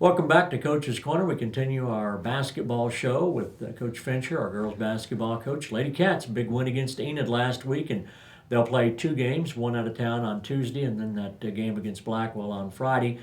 Welcome back to Coach's Corner. We continue our basketball show with Coach Fincher, our girls basketball coach. Lady Cats, big win against Enid last week, and they'll play two games, one out of town on Tuesday, and then that game against Blackwell on Friday.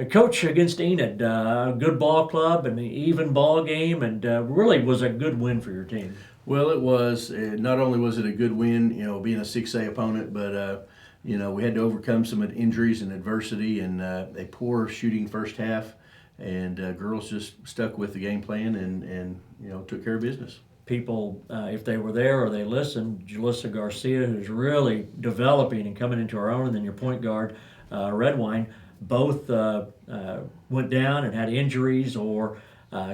Coach, against Enid, good ball club, an even ball game, and really was a good win for your team. Well, it was. Not only was it a good win, being a 6A opponent, but we had to overcome some injuries and adversity, and a poor shooting first half. And girls just stuck with the game plan and took care of business. People, if they were there or they listened, Julissa Garcia, who's really developing and coming into her own, and then your point guard, Redwine, both went down and had injuries or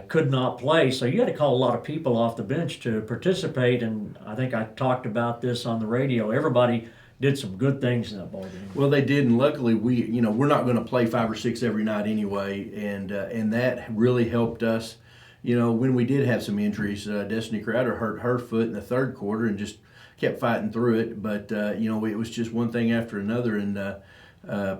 could not play. So you had to call a lot of people off the bench to participate. And I think I talked about this on the radio. Everybody did some good things in that ball game. Well, they did, and luckily we're not going to play 5 or 6 every night anyway, and that really helped us. When we did have some injuries, Destiny Crowder hurt her foot in the third quarter and just kept fighting through it. But it was just one thing after another, and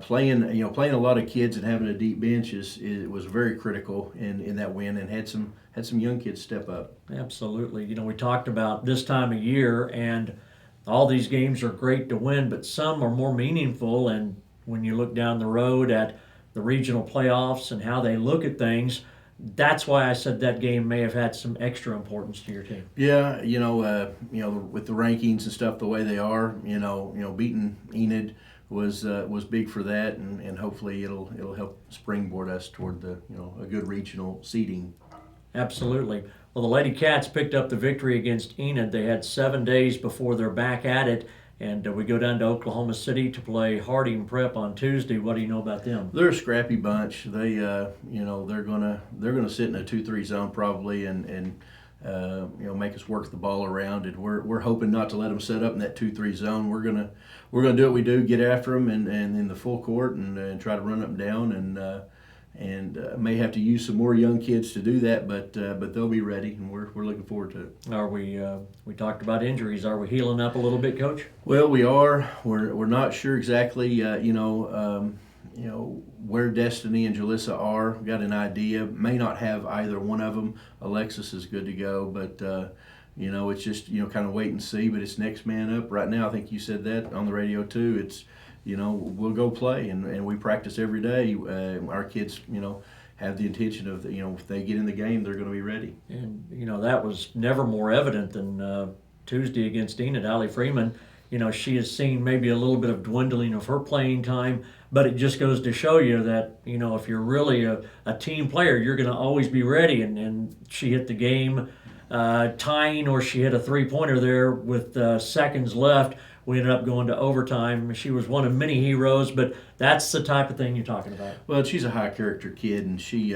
playing a lot of kids and having a deep bench was very critical in that win, and had some young kids step up. Absolutely. We talked about this time of year, and all these games are great to win, but some are more meaningful. And when you look down the road at the regional playoffs and how they look at things, that's why I said that game may have had some extra importance to your team. Yeah, with the rankings and stuff the way they are, beating Enid was big for that, and hopefully it'll help springboard us toward a good regional seeding. Absolutely. Well, the Lady Cats picked up the victory against Enid. They had 7 days before they're back at it, and we go down to Oklahoma City to play Harding Prep on Tuesday. What do you know about them? They're a scrappy bunch. They they're gonna sit in a 2-3 zone probably, and make us work the ball around. And we're hoping not to let them set up in that 2-3 zone. We're gonna do what we do, get after them, and in the full court, and try to run up and down, and may have to use some more young kids to do that, but they'll be ready, and we're looking forward to it. Are we talked about injuries? Are we healing up a little bit, Coach? Well, we are. We're not sure exactly. Where Destiny and Julissa are. We've got an idea. May not have either one of them. Alexis is good to go, but it's just kind of wait and see. But it's next man up right now. I think you said that on the radio too. It's we'll go play, and we practice every day. Our kids have the intention of if they get in the game, they're going to be ready. And that was never more evident than Tuesday against Enid. Allie Freeman, she has seen maybe a little bit of dwindling of her playing time, but it just goes to show you that if you're really a team player, you're going to always be ready. And she hit the game tying, or she hit a 3-pointer there with seconds left. We ended up going to overtime. She was one of many heroes, but that's the type of thing you're talking about. Well, she's a high character kid, and she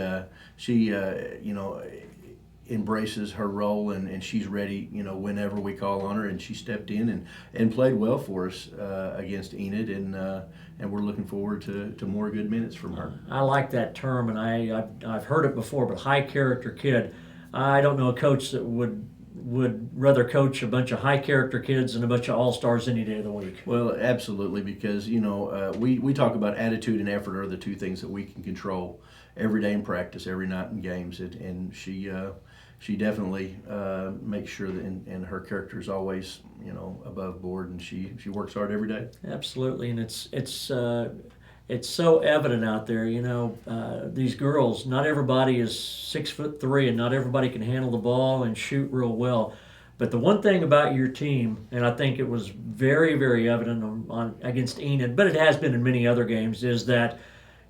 embraces her role, and she's ready whenever we call on her, and she stepped in and played well for us against Enid, and we're looking forward to more good minutes from her. I like that term, and I've heard it before, but high character kid. I don't know a coach that would rather coach a bunch of high character kids than a bunch of all-stars any day of the week. Well, absolutely, because we talk about attitude and effort are the two things that we can control every day in practice, every night in games, and she definitely makes sure that and her character is always above board, and she works hard every day. Absolutely, and it's so evident out there. These girls, not everybody is 6'3", and not everybody can handle the ball and shoot real well. But the one thing about your team, and I think it was very, very evident on against Enid, but it has been in many other games, is that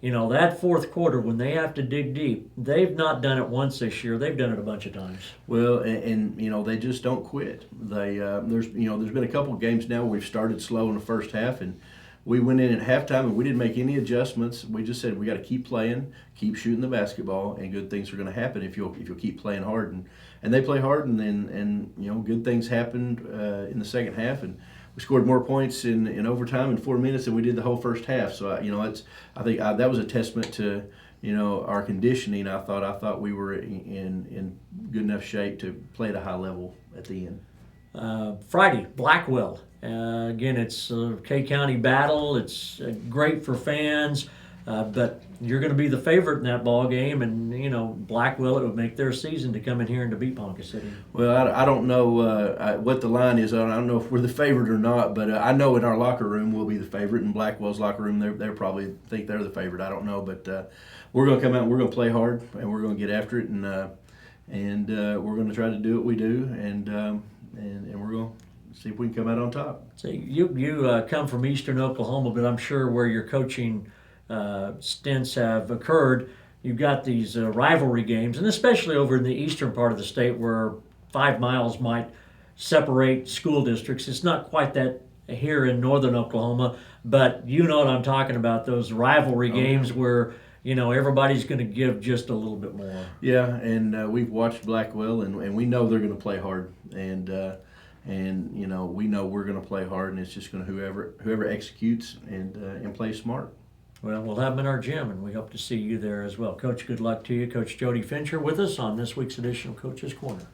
that fourth quarter when they have to dig deep, they've not done it once this year. They've done it a bunch of times. Well, and they just don't quit. There's been a couple of games now where we've started slow in the first half, and we went in at halftime and we didn't make any adjustments. We just said we got to keep playing, keep shooting the basketball, and good things are going to happen if you'll keep playing hard. And they play hard, and good things happened in the second half, and we scored more points in overtime in 4 minutes than we did the whole first half. So I think that was a testament to our conditioning. I thought we were in good enough shape to play at a high level at the end. Friday, Blackwell. Again, it's a K County battle. It's great for fans. But you're going to be the favorite in that ball game, and Blackwell, it would make their season to come in here and to beat Ponca City. Well, I don't know what the line is. I don't know if we're the favorite or not, but I know in our locker room we'll be the favorite. In Blackwell's locker room, they're probably think they're the favorite. I don't know, but we're going to come out and we're going to play hard and we're going to get after it, and we're going to try to do what we do, and we're going to see if we can come out on top. See, you come from Eastern Oklahoma, but I'm sure where your coaching stints have occurred, you've got these rivalry games, and especially over in the eastern part of the state where 5 miles might separate school districts. It's not quite that here in northern Oklahoma, but you know what I'm talking about, those rivalry games where everybody's going to give just a little bit more. Yeah, and we've watched Blackwell, and we know they're going to play hard, and we know we're going to play hard, and it's just going to whoever executes and plays smart. Well, we'll have them in our gym, and we hope to see you there as well. Coach, good luck to you. Coach Jody Fincher with us on this week's edition of Coach's Corner.